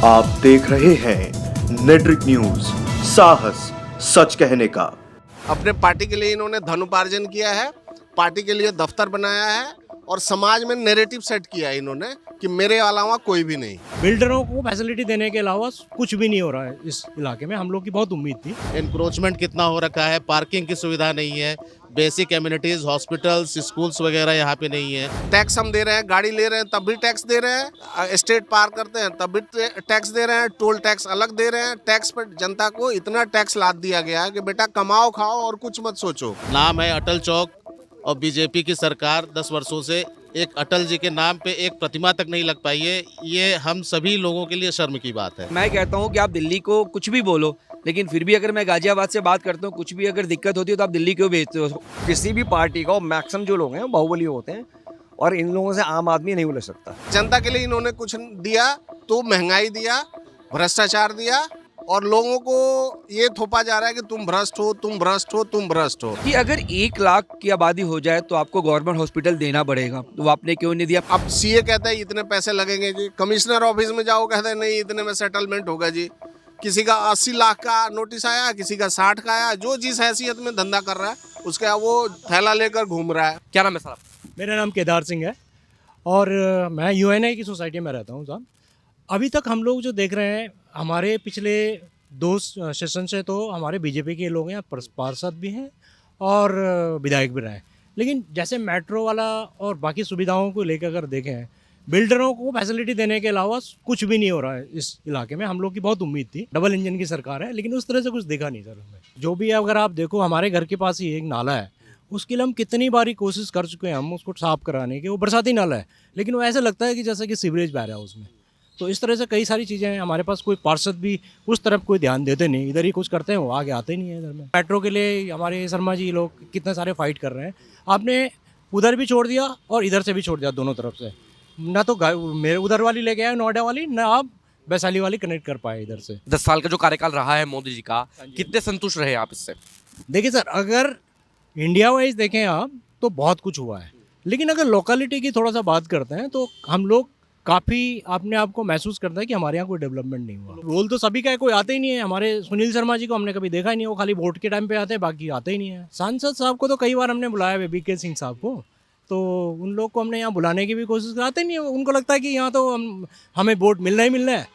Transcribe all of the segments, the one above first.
आप देख रहे हैं नेट्रिक न्यूज, साहस सच कहने का। अपने पार्टी के लिए इन्होंने धनोपार्जन किया है, पार्टी के लिए दफ्तर बनाया है और समाज में नैरेटिव सेट किया है इन्होंने कि मेरे अलावा कोई भी नहीं। बिल्डरों को फैसिलिटी देने के अलावा कुछ भी नहीं हो रहा है इस इलाके में। हम लोग की बहुत उम्मीद थी। एनक्रोचमेंट कितना हो रखा है, पार्किंग की सुविधा नहीं है, बेसिक एम्यूनिटीज, हॉस्पिटल्स, स्कूल्स वगैरह यहाँ पे नहीं है। टैक्स हम दे रहे हैं, गाड़ी ले रहे हैं तब भी टैक्स दे रहे हैं, स्टेट पार करते हैं तब भी टैक्स दे रहे हैं, टोल टैक्स अलग दे रहे हैं। टैक्स पर जनता को इतना टैक्स लाद दिया गया है कि बेटा कमाओ खाओ और कुछ मत सोचो। नाम है अटल चौक और बीजेपी की सरकार 10 वर्षों से एक अटल जी के नाम पे एक प्रतिमा तक नहीं लग पाई है। ये हम सभी लोगों के लिए शर्म की बात है। मैं कहता हूँ कि आप दिल्ली को कुछ भी बोलो, लेकिन फिर भी अगर मैं गाजियाबाद से बात करता हूँ, कुछ भी अगर दिक्कत होती है तो आप दिल्ली क्यों भेजते हो? किसी भी पार्टी का मैक्सिमम जो लोग हैं बाहुबली होते हैं और इन लोगों से आम आदमी नहीं उलझ सकता। जनता के लिए इन्होंने कुछ दिया तो महंगाई दिया, भ्रष्टाचार दिया और लोगों को ये थोपा जा रहा है कि तुम भ्रष्ट हो, तुम भ्रष्ट हो, तुम भ्रष्ट हो। कि अगर 1 लाख की आबादी हो जाए तो आपको गवर्नमेंट हॉस्पिटल देना पड़ेगा, तो आपने क्यों नहीं दिया? अब सीए कहता है इतने पैसे लगेंगे जी, कमिश्नर ऑफिस में जाओ कहते हैं नहीं इतने में सेटलमेंट होगा जी। किसी का 80 लाख का नोटिस आया, किसी का 60 का आया। जो जिस हैसियत में धंधा कर रहा है उसका वो थैला लेकर घूम रहा है। क्या नाम है साहब? मेरा नाम केदार सिंह है और मैं यूएनआई की सोसाइटी में रहता हूँ साहब। अभी तक हम लोग जो देख रहे हैं, हमारे पिछले 2 सेशन से तो हमारे बीजेपी के लोग हैं, पार्षद भी हैं और विधायक भी रहे हैं। लेकिन जैसे मेट्रो वाला और बाकी सुविधाओं को लेकर अगर देखें, बिल्डरों को फैसिलिटी देने के अलावा कुछ भी नहीं हो रहा है इस इलाके में। हम लोग की बहुत उम्मीद थी, डबल इंजन की सरकार है, लेकिन उस तरह से कुछ देखा नहीं सर हमें। जो भी अगर आप देखो, हमारे घर के पास ही एक नाला है, उसके लिए हम कितनी बारी कोशिश कर चुके हैं हम उसको साफ कराने की। वो बरसाती नाला है लेकिन वो ऐसा लगता है कि जैसे कि सीवरेज बह रहा है उसमें। तो इस तरह से कई सारी चीज़ें हैं। हमारे पास कोई पार्षद भी उस तरफ कोई ध्यान देते नहीं, इधर ही कुछ करते हैं, वो आगे आते ही नहीं है इधर में। मेट्रो के लिए हमारे शर्मा जी लोग कितने सारे फाइट कर रहे हैं। आपने उधर भी छोड़ दिया और इधर से भी छोड़ दिया, दोनों तरफ से। ना तो मेरे उधर वाली लेके आए नोएडा वाली, ना आप वैशाली वाली कनेक्ट कर पाए इधर से। 10 साल का जो कार्यकाल रहा है मोदी जी का, कितने संतुष्ट रहे आप इससे? देखिए सर, अगर इंडिया वाइज देखें आप तो बहुत कुछ हुआ है, लेकिन अगर लोकेलिटी की थोड़ा सा बात करते हैं तो हम लोग काफ़ी अपने आप को महसूस करता है कि हमारे यहाँ कोई डेवलपमेंट नहीं हुआ। रोल तो सभी का है, कोई आते ही नहीं है। हमारे सुनील शर्मा जी को हमने कभी देखा ही नहीं, वो खाली वोट के टाइम पे आते हैं, बाकी आते ही नहीं है। सांसद साहब को तो कई बार हमने बुलाया है, बीके सिंह साहब को, तो उन लोग को हमने यहाँ बुलाने की भी कोशिश कराते नहीं है। उनको लगता है कि यहाँ तो हमें वोट मिलना ही मिलना है,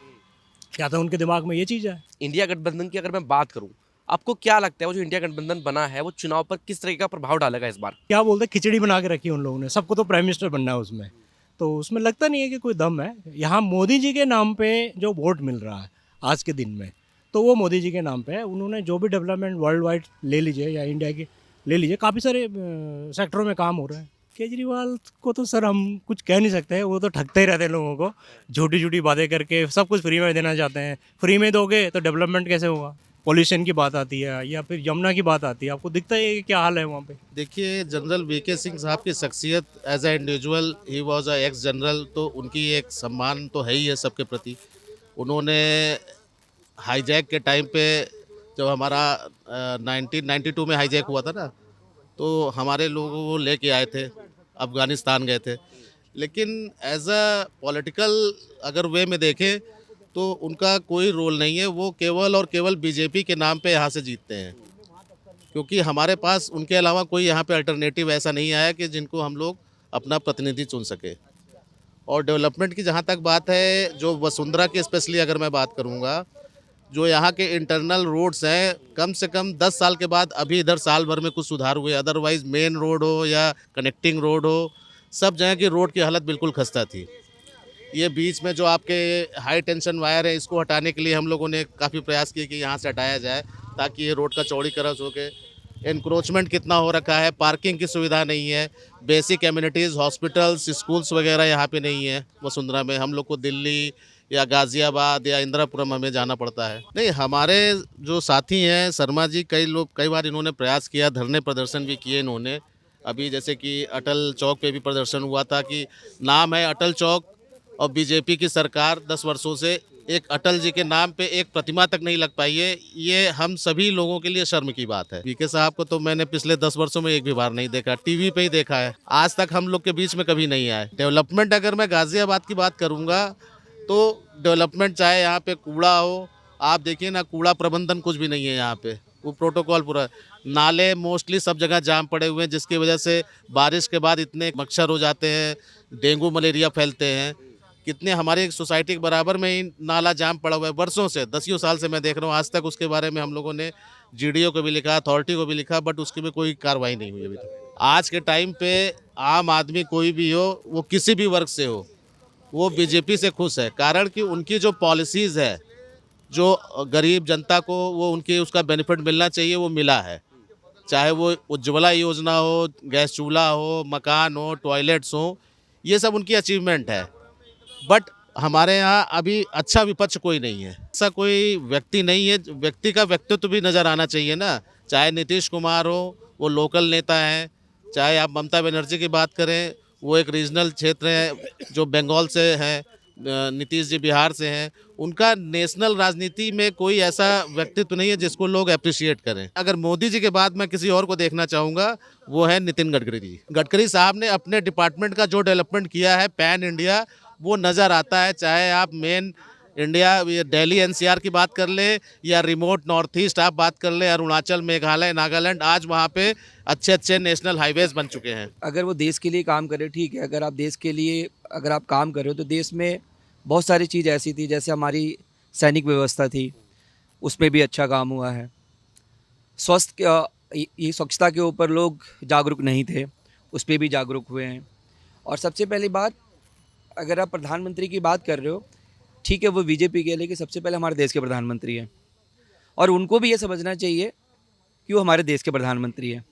क्या तो उनके दिमाग में ये चीज़ है। इंडिया गठबंधन की अगर मैं बात करूं, आपको क्या लगता है वो जो इंडिया गठबंधन बना है वो चुनाव पर किस तरह का प्रभाव डालेगा इस बार? क्या बोलते हैं, खिचड़ी बना के रखी है उन लोगों ने, सबको तो प्राइम मिनिस्टर बनना है उसमें, तो उसमें लगता नहीं है कि कोई दम है। यहाँ मोदी जी के नाम पे जो वोट मिल रहा है आज के दिन में, तो वो मोदी जी के नाम पे है। उन्होंने जो भी डेवलपमेंट वर्ल्ड वाइड ले लीजिए या इंडिया की ले लीजिए, काफ़ी सारे सेक्टरों में काम हो रहा है। केजरीवाल को तो सर हम कुछ कह नहीं सकते हैं, वो तो ठगते ही रहते हैं लोगों को, झूठी झूठी बातें करके सब कुछ फ्री में देना चाहते हैं। फ्री में दोगे तो डेवलपमेंट कैसे होगा? पॉल्यूशन की बात आती है या फिर यमुना की बात आती है, आपको दिखता है कि क्या हाल है वहाँ पे। देखिए, जनरल वीके सिंह साहब की शख्सियत as an individual, he was a ex general, तो उनकी एक सम्मान तो है ही है सबके प्रति। उन्होंने हाईजैक के टाइम पे, जब हमारा 1992 में हाईजैक हुआ था ना, तो हमारे लोगों को लेके आए थे, अफ़गानिस्तान गए थे। लेकिन एज अ पॉलिटिकल अगर वे में देखें तो उनका कोई रोल नहीं है। वो केवल और केवल बीजेपी के नाम पे यहाँ से जीतते हैं, क्योंकि हमारे पास उनके अलावा कोई यहाँ पे अल्टरनेटिव ऐसा नहीं आया कि जिनको हम लोग अपना प्रतिनिधि चुन सके। और डेवलपमेंट की जहाँ तक बात है, जो वसुंधरा की स्पेशली अगर मैं बात करूँगा, जो यहाँ के इंटरनल रोड्स हैं, कम से कम 10 साल के बाद अभी इधर साल भर में कुछ सुधार हुए। अदरवाइज़ मेन रोड हो या कनेक्टिंग रोड हो, सब जगह की रोड की हालत बिल्कुल खस्ता थी। ये बीच में जो आपके हाई टेंशन वायर है, इसको हटाने के लिए हम लोगों ने काफ़ी प्रयास किए कि यहाँ से हटाया जाए ताकि ये रोड का चौड़ीकरण हो के। एनक्रोचमेंट कितना हो रखा है, पार्किंग की सुविधा नहीं है, बेसिक एम्यूनिटीज़, हॉस्पिटल्स, स्कूल्स वगैरह यहाँ पे नहीं है वसुंधरा में। हम लोग को दिल्ली या गाज़ियाबाद या इंदिरापुरम हमें जाना पड़ता है। नहीं, हमारे जो साथी हैं शर्मा जी, कई बार इन्होंने प्रयास किया, धरने प्रदर्शन भी किए इन्होंने। अभी जैसे कि अटल चौक पे भी प्रदर्शन हुआ था कि नाम है अटल चौक और बीजेपी की सरकार 10 वर्षों से एक अटल जी के नाम पे एक प्रतिमा तक नहीं लग पाई है। ये हम सभी लोगों के लिए शर्म की बात है। वीके साहब को तो मैंने पिछले 10 वर्षों में एक भी बार नहीं देखा, टीवी पे ही देखा है। आज तक हम लोग के बीच में कभी नहीं आए। डेवलपमेंट अगर मैं गाजियाबाद की बात करूंगा तो डेवलपमेंट चाहे यहाँ पे कूड़ा हो, आप देखिए ना, कूड़ा प्रबंधन कुछ भी नहीं है यहाँ पे, वो प्रोटोकॉल पूरा, नाले मोस्टली सब जगह जाम पड़े हुए हैं, जिसकी वजह से बारिश के बाद इतने मच्छर हो जाते हैं, डेंगू मलेरिया फैलते हैं। कितने हमारे सोसाइटी के बराबर में ही नाला जाम पड़ा हुआ है वर्षों से, 10 साल से मैं देख रहा हूँ। आज तक उसके बारे में हम लोगों ने जीडीओ को भी लिखा, अथॉरिटी को भी लिखा, बट उसकी भी कोई कार्रवाई नहीं हुई अभी तक। आज के टाइम पे आम आदमी कोई भी हो, वो किसी भी वर्ग से हो, वो बीजेपी से खुश है। कारण कि उनकी जो पॉलिसीज़ है, जो गरीब जनता को वो उनकी उसका बेनिफिट मिलना चाहिए, वो मिला है। चाहे वो उज्ज्वला योजना हो, गैस चूल्हा हो, मकान हो, टॉयलेट्स हो, ये सब उनकी अचीवमेंट है। बट हमारे यहाँ अभी अच्छा विपक्ष कोई नहीं है, ऐसा कोई व्यक्ति नहीं है। व्यक्ति का व्यक्तित्व भी नज़र आना चाहिए ना। चाहे नीतीश कुमार हो, वो लोकल नेता हैं, चाहे आप ममता बनर्जी की बात करें, वो एक रीजनल क्षेत्र है जो बंगाल से है, नीतीश जी बिहार से हैं। उनका नेशनल राजनीति में कोई ऐसा व्यक्तित्व नहीं है जिसको लोग अप्रिशिएट करें। अगर मोदी जी के बाद मैं किसी और को देखना चाहूँगा, वो है नितिन गडकरी जी। गडकरी साहब ने अपने डिपार्टमेंट का जो डेवलपमेंट किया है पैन इंडिया, वो नज़र आता है। चाहे आप मेन इंडिया दिल्ली एनसीआर की बात कर ले, या रिमोट नॉर्थ ईस्ट आप बात कर ले, अरुणाचल, मेघालय, नागालैंड, आज वहाँ पे अच्छे अच्छे नेशनल हाईवेज बन चुके हैं। अगर वो देश के लिए काम करे, ठीक है, अगर आप देश के लिए अगर आप काम कर रहे हो, तो देश में बहुत सारी चीज़ ऐसी थी, जैसे हमारी सैनिक व्यवस्था थी, उसमें भी अच्छा काम हुआ है। ये स्वच्छता के ऊपर लोग जागरूक नहीं थे, उस पर भी जागरूक हुए हैं। और सबसे पहली बात, अगर आप प्रधानमंत्री की बात कर रहे हो, ठीक है, वो बीजेपी के, लेकिन सबसे पहले हमारे देश के प्रधानमंत्री हैं, और उनको भी ये समझना चाहिए कि वो हमारे देश के प्रधानमंत्री हैं।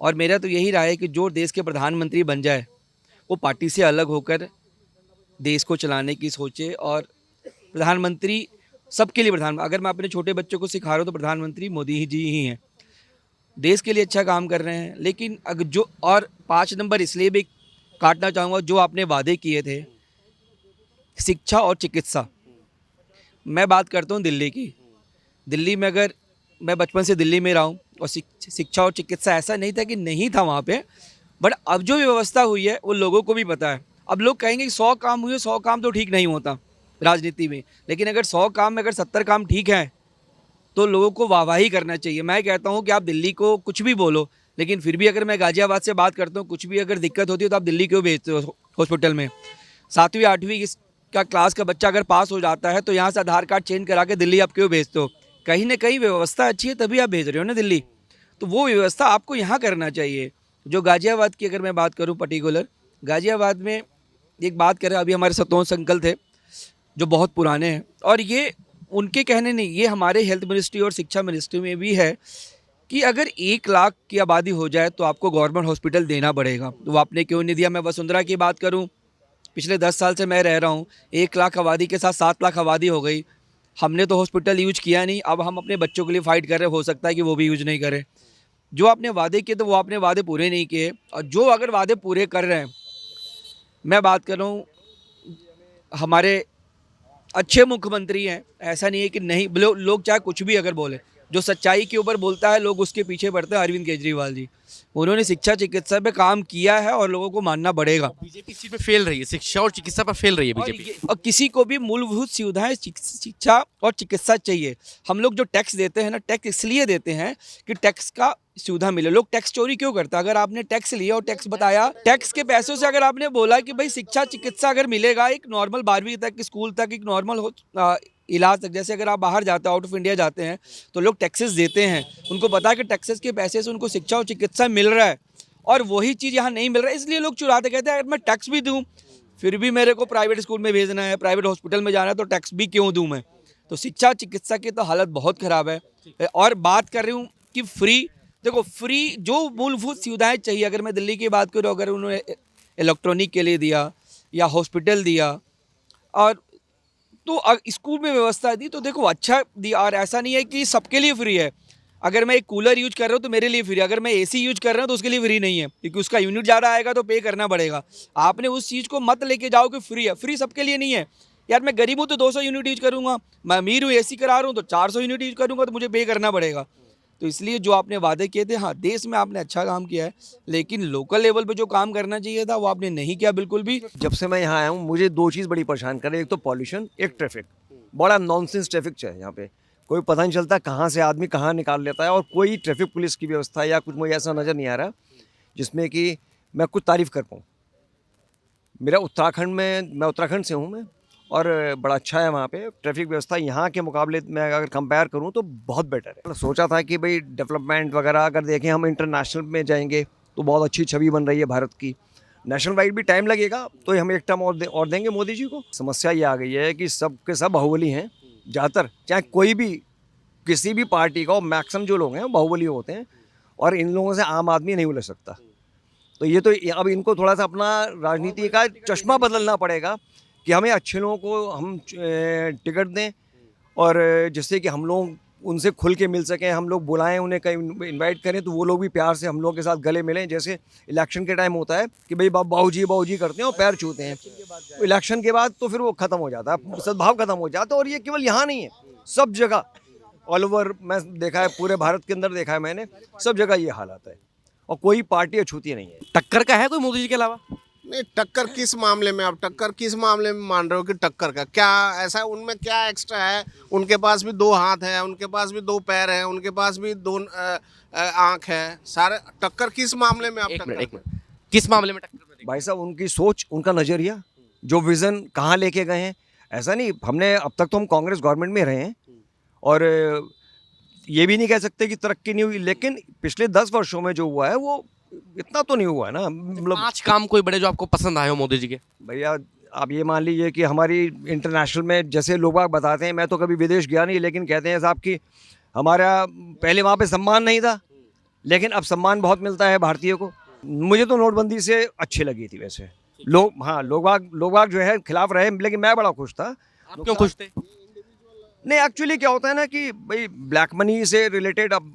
और मेरा तो यही राय है कि जो देश के प्रधानमंत्री बन जाए, वो पार्टी से अलग होकर देश को चलाने की सोचे। और प्रधानमंत्री सबके लिए अगर मैं अपने छोटे बच्चों को सिखा रहा हूँ, तो प्रधानमंत्री मोदी जी ही हैं। देश के लिए अच्छा काम कर रहे हैं। लेकिन अगर जो, और 5 नंबर इसलिए भी काटना चाहूँगा, जो आपने वादे किए थे, शिक्षा और चिकित्सा। मैं बात करता हूँ दिल्ली की। दिल्ली में, अगर मैं बचपन से दिल्ली में रहा हूँ, और शिक्षा और चिकित्सा ऐसा नहीं था कि नहीं था वहाँ पे, बट अब जो व्यवस्था हुई है वो लोगों को भी पता है। अब लोग कहेंगे कि 100 काम हुए, 100 काम तो ठीक नहीं होता राजनीति में, लेकिन अगर 100 काम में अगर 70 काम ठीक है, तो लोगों को वाहवाही करना चाहिए। मैं कहता हूँ कि आप दिल्ली को कुछ भी बोलो, लेकिन फिर भी अगर मैं गाजियाबाद से बात करता हूँ, कुछ भी अगर दिक्कत होती है, तो आप दिल्ली क्यों भेजते हो हॉस्पिटल में? 7वीं 8वीं का क्लास का बच्चा अगर पास हो जाता है, तो यहाँ से आधार कार्ड चेंज करा के दिल्ली आप क्यों भेजते हो? कहीं ना कहीं व्यवस्था अच्छी है, तभी आप भेज रहे हो ना दिल्ली। तो वो व्यवस्था आपको यहाँ करना चाहिए। जो गाजियाबाद की अगर मैं बात करूँ पर्टिकुलर, गाजियाबाद में एक बात करें, अभी हमारे सतोष अंकल थे जो बहुत पुराने हैं, और ये उनके कहने नहीं, ये हमारे हेल्थ मिनिस्ट्री और शिक्षा मिनिस्ट्री में भी है कि अगर 1 लाख की आबादी हो जाए तो आपको गवर्नमेंट हॉस्पिटल देना पड़ेगा। तो वो आपने क्यों नहीं दिया? मैं वसुंधरा की बात करूँ, पिछले 10 साल से मैं रह रहा हूँ, 1 लाख आबादी के साथ 7 लाख आबादी हो गई, हमने तो हॉस्पिटल यूज किया नहीं। अब हम अपने बच्चों के लिए फ़ाइट कर रहे हैं, हो सकता है कि वो भी यूज नहीं करें। जो आपने वादे किए, तो वो आपने वादे पूरे नहीं किए। और जो अगर वादे पूरे कर रहे हैं, मैं बात कर रहा हूँ, हमारे अच्छे मुख्यमंत्री हैं, ऐसा नहीं है कि नहीं। लोग चाहे कुछ भी अगर बोले, जो सच्चाई के ऊपर बोलता है, लोग उसके पीछे पड़ते हैं। अरविंद केजरीवाल जी, उन्होंने शिक्षा चिकित्सा पे काम किया है, और लोगों को मानना पड़ेगा। बीजेपी इस चीज पे फेल रही है, शिक्षा और चिकित्सा पर फेल रही है बीजेपी। और किसी को भी मूलभूत सुविधाएं शिक्षा और चिकित्सा चाहिए। हम लोग जो टैक्स देते हैं ना, टैक्स इसलिए देते हैं कि टैक्स का सुविधा मिले। लोग टैक्स चोरी क्यों करते हैं? अगर आपने टैक्स लिया और टैक्स बताया, टैक्स के पैसों से अगर आपने बोला कि भाई शिक्षा चिकित्सा अगर मिलेगा, एक नॉर्मल 12वीं तक स्कूल तक, एक नॉर्मल इलाज तक, जैसे अगर आप बाहर जाते हो, आउट ऑफ इंडिया जाते हैं, तो लोग टैक्सेस देते हैं, उनको पता है कि टैक्सेस के पैसे से उनको शिक्षा और चिकित्सा मिल रहा है, और वही चीज़ यहाँ नहीं मिल रहा है, इसलिए लोग चुराते। कहते हैं अगर मैं टैक्स भी दूँ, फिर भी मेरे को प्राइवेट स्कूल में भेजना है, प्राइवेट हॉस्पिटल में जाना है, तो टैक्स भी क्यों दूँ मैं? तो शिक्षा चिकित्सा की तो हालत बहुत ख़राब है। और बात कर रही हूँ कि फ्री, देखो फ्री जो मूलभूत सुविधाएँ चाहिए, अगर मैं दिल्ली की बात करूँ, अगर उन्होंने इलेक्ट्रॉनिक के लिए दिया या हॉस्पिटल दिया, और तो स्कूल में व्यवस्था दी, तो देखो अच्छा दिया। और ऐसा नहीं है कि सबके लिए फ्री है। अगर मैं एक कूलर यूज कर रहा हूँ तो मेरे लिए फ्री है, अगर मैं एसी यूज कर रहा हूँ तो उसके लिए फ्री नहीं है, क्योंकि उसका यूनिट ज़्यादा आएगा तो पे करना पड़ेगा। आपने उस चीज़ को मत लेके जाओ कि फ्री है। फ्री सबके लिए नहीं है यार। मैं गरीब हूँ तो 200 यूनिट यूज करूँगा, मैं अमीर हूँ एसी करा रहा हूँ तो 400 यूनिट यूज करूँगा, तो मुझे पे करना पड़ेगा। तो इसलिए जो आपने वादे किए थे, हाँ देश में आपने अच्छा काम किया है, लेकिन लोकल लेवल पे जो काम करना चाहिए था वो आपने नहीं किया बिल्कुल भी। जब से मैं यहाँ आया हूँ मुझे दो चीज़ बड़ी परेशान कर रही है, एक तो पॉल्यूशन, एक ट्रैफिक। बड़ा नॉनसेंस ट्रैफिक है यहाँ पे, कोई पता नहीं चलता कहाँ से आदमी कहाँ निकाल लेता है, और कोई ट्रैफिक पुलिस की व्यवस्था या कुछ मुझे ऐसा नज़र नहीं आ रहा जिसमें कि मैं कुछ तारीफ़ कर पाऊँ। मेरा उत्तराखंड में, मैं उत्तराखंड से हूँ मैं, और बड़ा अच्छा है वहाँ पे ट्रैफिक व्यवस्था। यहाँ के मुकाबले मैं अगर कंपेयर करूँ तो बहुत बेटर है। सोचा था कि भाई डेवलपमेंट वगैरह अगर देखें हम इंटरनेशनल में जाएंगे तो बहुत अच्छी छवि बन रही है भारत की। नेशनल वाइड भी टाइम लगेगा तो हम एक टर्म और देंगे मोदी जी को। समस्या ये आ गई है कि सब के सब बाहुबली हैं ज़्यादातर, चाहे कोई भी किसी भी पार्टी का, मैक्सिमम जो लोग हैं बाहुबली होते हैं, और इन लोगों से आम आदमी नहीं उलझ सकता। तो ये तो अब इनको थोड़ा सा अपना राजनीति का चश्मा बदलना पड़ेगा कि हमें अच्छे लोगों को हम टिकट दें, और जिससे कि हम लोग उनसे खुल के मिल सकें, हम लोग बुलाएं उन्हें, कहीं इनवाइट करें तो वो लोग भी प्यार से हम लोग के साथ गले मिलें। जैसे इलेक्शन के टाइम होता है कि भाई बाबू जी करते हैं और पैर छूते हैं, इलेक्शन के बाद तो फिर वो ख़त्म हो जाता है, सद्भाव ख़त्म हो जाता है। और ये केवल यहाँ नहीं है, सब जगह ऑल ओवर मैं देखा है, पूरे भारत के अंदर देखा है मैंने, सब जगह ये हालात है और कोई पार्टी अछूती नहीं है। टक्कर का है कोई मोदी जी के अलावा? नहीं, टक्कर किस मामले में? आप टक्कर किस मामले में मान रहे हो कि टक्कर का क्या ऐसा, उनमें क्या एक्स्ट्रा है? उनके पास भी 2 हाथ है, उनके पास भी 2 पैर है, उनके पास भी 2 आँख है, सारे। टक्कर किस मामले में? आप एक टक्कर मिनट, किस मामले में टक्कर? भाई साहब उनकी सोच, उनका नज़रिया, जो विज़न कहाँ लेके गए हैं। ऐसा नहीं, हमने अब तक तो हम कांग्रेस गवर्नमेंट में रहे हैं और ये भी नहीं कह सकते कि तरक्की नहीं हुई, लेकिन पिछले 10 वर्षों में जो हुआ है वो इतना तो नहीं हुआ है ना। मतलब 5 काम कोई बड़े जो आपको पसंद आए हो मोदी जी के? भैया आप ये मान लीजिए कि हमारी इंटरनेशनल में जैसे लोग बाग बताते हैं, मैं तो कभी विदेश गया नहीं, लेकिन कहते हैं साहब कि हमारा पहले वहाँ पे सम्मान नहीं था, लेकिन अब सम्मान बहुत मिलता है भारतीय को। मुझे तो नोटबंदी से अच्छी लगी थी वैसे। लोग, हाँ, लोग बाग जो है खिलाफ रहे, लेकिन मैं बड़ा खुश था। आप क्यों खुश थे? नहीं, एक्चुअली क्या होता है ना कि भाई ब्लैक मनी से रिलेटेड अब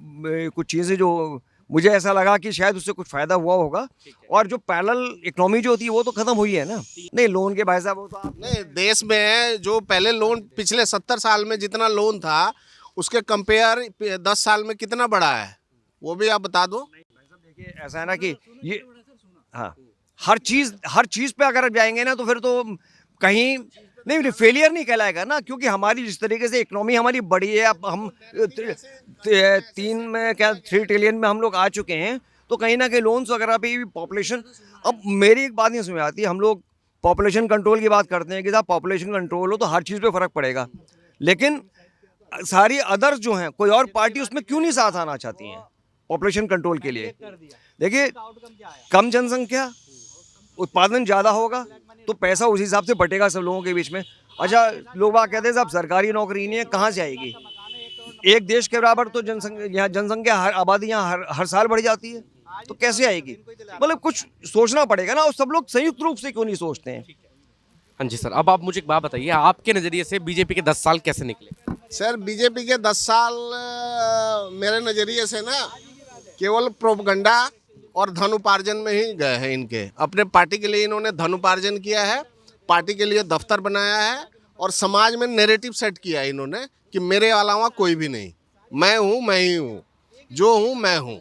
कुछ चीज़ें जो मुझे ऐसा लगा कि शायद उससे कुछ फ़ायदा हुआ होगा, और जो पैरेलल इकोनॉमी जो होती है वो तो ख़त्म हुई है ना। नहीं, लोन के भाई साहब वो तो आप नहीं, देश में जो पहले लोन पिछले 70 साल में जितना लोन था उसके कंपेयर 10 साल में कितना बढ़ा है वो भी आप बता दो। देखिए ऐसा है ना कि ये, हाँ, हर चीज़ पे अगर जाएंगे ना तो फिर तो कहीं नहीं, फेलियर नहीं कहलाएगा ना, क्योंकि हमारी जिस तरीके से इकोनॉमी हमारी बढ़ी है, अब हम 3 ट्रिलियन में हम लोग आ चुके हैं, तो कहीं ना कहीं लोन्स वगैरह पे भी पॉपुलेशन। अब मेरी एक बात नहीं समझ आती, हम लोग पॉपुलेशन कंट्रोल की बात करते हैं कि साहब पॉपुलेशन कंट्रोल हो तो हर चीज़ पे फ़र्क पड़ेगा, लेकिन सारी अदर्स जो हैं, कोई और पार्टी उसमें क्यों नहीं साथ आना चाहती हैं पॉपुलेशन कंट्रोल के लिए? देखिए, कम जनसंख्या, उत्पादन ज़्यादा होगा तो पैसा उस हिसाब से बटेगा सब लोगों के बीच में। अच्छा, लोग बात कहते हैं साहब सरकारी नौकरी नहीं है, कहाँ से आएगी? एक देश के बराबर तो जनसंख्या आबादी यहाँ हर साल बढ़ जाती है, तो कैसे आएगी? मतलब कुछ सोचना पड़ेगा ना, और सब लोग संयुक्त रूप से क्यों नहीं सोचते हैं? हाँ जी सर, अब आप मुझे एक बात बताइए, आपके नज़रिए से बीजेपी के 10 साल कैसे निकले? सर, बीजेपी के 10 साल मेरे नज़रिए से ना केवल प्रोपगंडा और धन उपार्जन में ही गए हैं। इनके अपने पार्टी के लिए इन्होंने धन उपार्जन किया है, पार्टी के लिए दफ्तर बनाया है, और समाज में नैरेटिव सेट किया है इन्होंने कि मेरे अलावा कोई भी नहीं, मैं हूँ, मैं ही हूँ, जो हूँ मैं हूँ।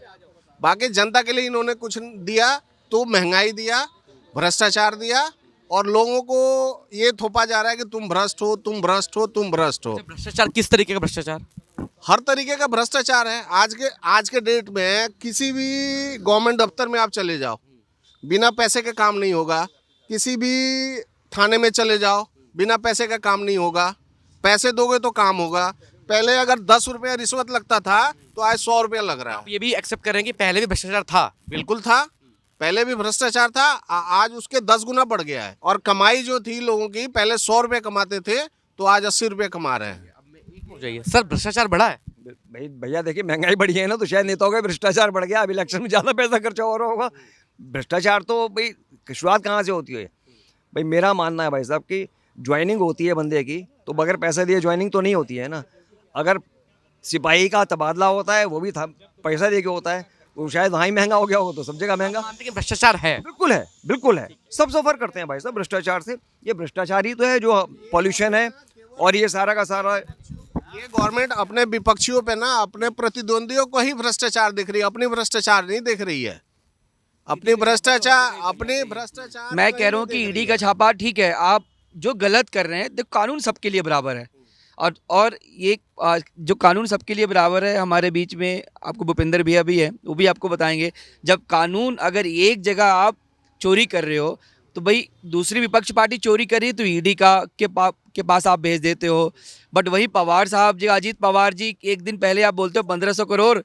बाकी जनता के लिए इन्होंने कुछ दिया तो महंगाई दिया, भ्रष्टाचार दिया, और लोगों को ये थोपा जा रहा है कि तुम भ्रष्ट हो, तुम भ्रष्ट हो, तुम भ्रष्ट हो। भ्रष्टाचार किस तरीके का भ्रष्टाचार? हर तरीके का भ्रष्टाचार है। आज के डेट में किसी भी गवर्नमेंट दफ्तर में आप चले जाओ, बिना पैसे के काम नहीं होगा। किसी भी थाने में चले जाओ, बिना पैसे का काम नहीं होगा, पैसे दोगे तो काम होगा। पहले अगर 10 रुपया रिश्वत लगता था तो आज 100 रुपया लग रहा है। ये भी एक्सेप्ट कर रहे हैं कि पहले भी भ्रष्टाचार था? बिल्कुल था, पहले भी भ्रष्टाचार था, आज उसके 10 गुना बढ़ गया है। और कमाई जो थी लोगों की, पहले 100 रुपये कमाते थे तो आज 80 रुपये कमा रहे हैं। हो जाइए सर, भ्रष्टाचार बढ़ा है? भाई भैया देखिए, महंगाई बढ़ी है ना, तो शायद नेताओं का भ्रष्टाचार बढ़ गया। अब इलेक्शन में ज़्यादा पैसा खर्चा हो रहा होगा। भ्रष्टाचार तो भाई शुरुआत कहाँ से होती है? भाई मेरा मानना है भाई साहब कि ज्वाइनिंग होती है बंदे की, तो बगैर पैसा दिए ज्वाइनिंग तो नहीं होती है ना। अगर सिपाही का तबादला होता है वो भी पैसा दे के होता है, वो शायद वहाँ ही महंगा हो गया होगा, तो सब जगह महंगा। मानते हैं कि भ्रष्टाचार है? बिल्कुल है, बिल्कुल है। सब सफ़र करते हैं भाई साहब भ्रष्टाचार से। ये भ्रष्टाचार ही तो है जो पॉल्यूशन है, और ये सारा का सारा ये गवर्नमेंट अपने विपक्षियों पे ना, अपने प्रतिद्वंदियों को ही भ्रष्टाचार दिख रही है, अपनी भ्रष्टाचार नहीं देख रही है। अपनी भ्रष्टाचार मैं कह रहा हूँ कि ईडी का छापा ठीक है, आप जो गलत कर रहे हैं, देखो कानून सबके लिए बराबर है। और ये जो कानून सबके लिए बराबर है, हमारे बीच में आपको भूपेंद्र भैया भी है, वो भी आपको बताएंगे। जब कानून अगर एक जगह आप चोरी कर रहे हो तो भाई दूसरी विपक्ष पार्टी चोरी कर रही है तो ईडी के पास आप भेज देते हो। बट वही पवार साहब जी, अजीत पवार जी, एक दिन पहले आप बोलते हो 1500 करोड़,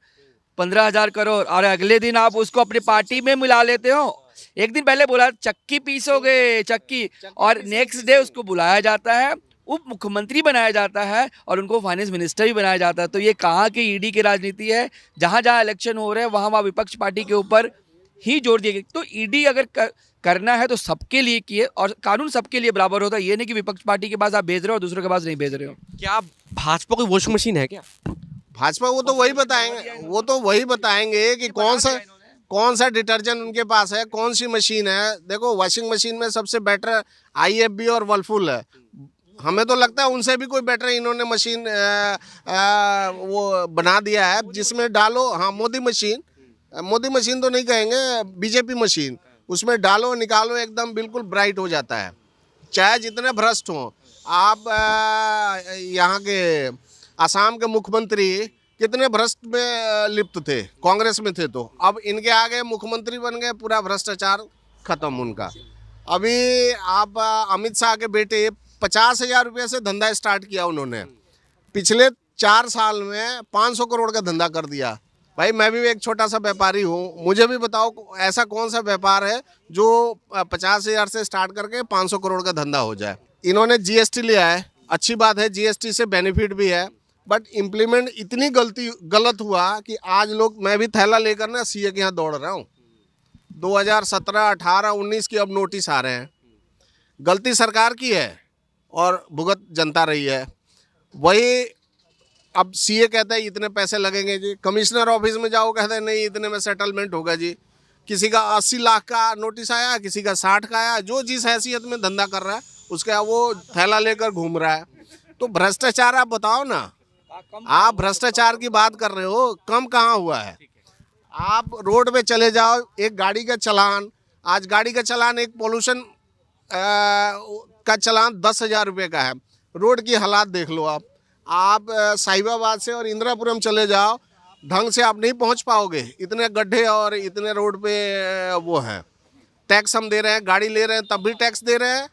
15,000 करोड़, और अगले दिन आप उसको अपनी पार्टी में मिला लेते हो। एक दिन पहले बोला चक्की पीसोगे, चक्की, और नेक्स्ट डे उसको बुलाया जाता है, उप मुख्यमंत्री बनाया जाता है और उनको फाइनेंस मिनिस्टर भी बनाया जाता है। तो ये कहाँ की ईडी की राजनीति है? जहाँ जहाँ इलेक्शन हो रहे हैं वहाँ वहाँ विपक्ष पार्टी के ऊपर ही जोर दिया गया। तो ईडी अगर करना है तो सबके लिए किए, और कानून सबके लिए बराबर होता है। ये नहीं कि विपक्ष पार्टी के पास आप भेज रहे हो और दूसरों के पास नहीं भेज रहे हो। क्या भाजपा कोई वॉशिंग मशीन है क्या? भाजपा वो तो वही बताएंगे कि कौन सा डिटर्जेंट उनके पास है, कौन सी मशीन है। देखो, वॉशिंग मशीन में सबसे बेटर IFB और वर्लपूल है। हमें तो लगता है उनसे भी कोई बेटर इन्होंने मशीन वो बना दिया है, जिसमें डालो, हाँ, मोदी मशीन तो नहीं कहेंगे, बीजेपी मशीन, उसमें डालो निकालो एकदम बिल्कुल ब्राइट हो जाता है। चाहे जितने भ्रष्ट हों आप, यहाँ के असम के मुख्यमंत्री कितने भ्रष्ट में लिप्त थे, कांग्रेस में थे, तो अब इनके आगे मुख्यमंत्री बन गए, पूरा भ्रष्टाचार खत्म उनका। अभी आप अमित शाह के बेटे 50,000 रुपये से धंधा स्टार्ट किया उन्होंने, पिछले 4 साल में 500 करोड़ का धंधा कर दिया। भाई मैं भी एक छोटा सा व्यापारी हूँ, मुझे भी बताओ ऐसा कौन सा व्यापार है जो 50,000 से स्टार्ट करके 500 करोड़ का धंधा हो जाए। इन्होंने GST लिया है, अच्छी बात है, GST से बेनिफिट भी है, बट इम्प्लीमेंट इतनी गलत हुआ कि आज मैं भी थैला लेकर ना CA के यहाँ दौड़ रहा हूँ। 2017, 18, 19 की अब नोटिस आ रहे हैं। गलती सरकार की है और भुगत जनता रही है। वही अब CA कहता है इतने पैसे लगेंगे जी, कमिश्नर ऑफिस में जाओ कहते हैं नहीं इतने में सेटलमेंट होगा जी। किसी का 80 लाख का नोटिस आया, किसी का 60 का आया, जो जिस हैसियत में धंधा कर रहा है उसका वो थैला लेकर घूम रहा है। तो भ्रष्टाचार आप बताओ ना, आप भ्रष्टाचार की बात कर रहे हो, कम कहाँ हुआ है? आप रोड पे चले जाओ, एक गाड़ी का चालान, आज गाड़ी का चालान, एक पोल्यूशन का चालान 10,000 रुपये का है। रोड की हालात देख लो आप साहिबाबाद से और इंदिरापुरम चले जाओ, ढंग से आप नहीं पहुंच पाओगे, इतने गड्ढे और इतने रोड पे वो है। टैक्स हम दे रहे हैं, गाड़ी ले रहे हैं तब भी टैक्स दे रहे हैं,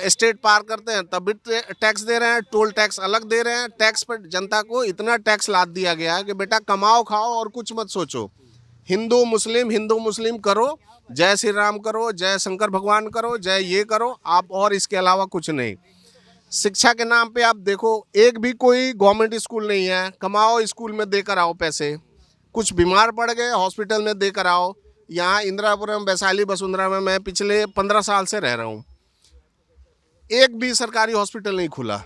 स्टेट पार करते हैं तब भी टैक्स दे रहे हैं, टोल टैक्स अलग दे रहे हैं। टैक्स पर जनता को इतना टैक्स लाद दिया गया है कि बेटा कमाओ खाओ और कुछ मत सोचो। हिंदू मुस्लिम करो, जय श्री राम करो, जय शंकर भगवान करो, जय ये करो, आप और इसके अलावा कुछ नहीं। शिक्षा के नाम पे आप देखो, एक भी कोई गवर्नमेंट स्कूल नहीं है। कमाओ, स्कूल में देकर आओ पैसे, कुछ बीमार पड़ गए हॉस्पिटल में देकर आओ। यहाँ इंदिरापुरम, वैशाली, वसुंधरा में मैं पिछले 15 साल से रह रहा हूँ, एक भी सरकारी हॉस्पिटल नहीं खुला,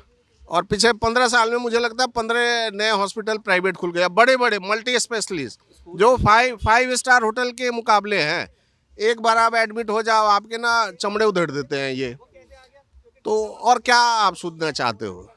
और पिछले 15 साल में मुझे लगता है 15 नए हॉस्पिटल प्राइवेट खुल गया, बड़े बड़े मल्टी स्पेशलिस्ट, जो 5 स्टार होटल के मुकाबले हैं। एक बार आप एडमिट हो जाओ, आपके ना चमड़े उधेड़ देते हैं ये। तो और क्या आप सुनना चाहते हो?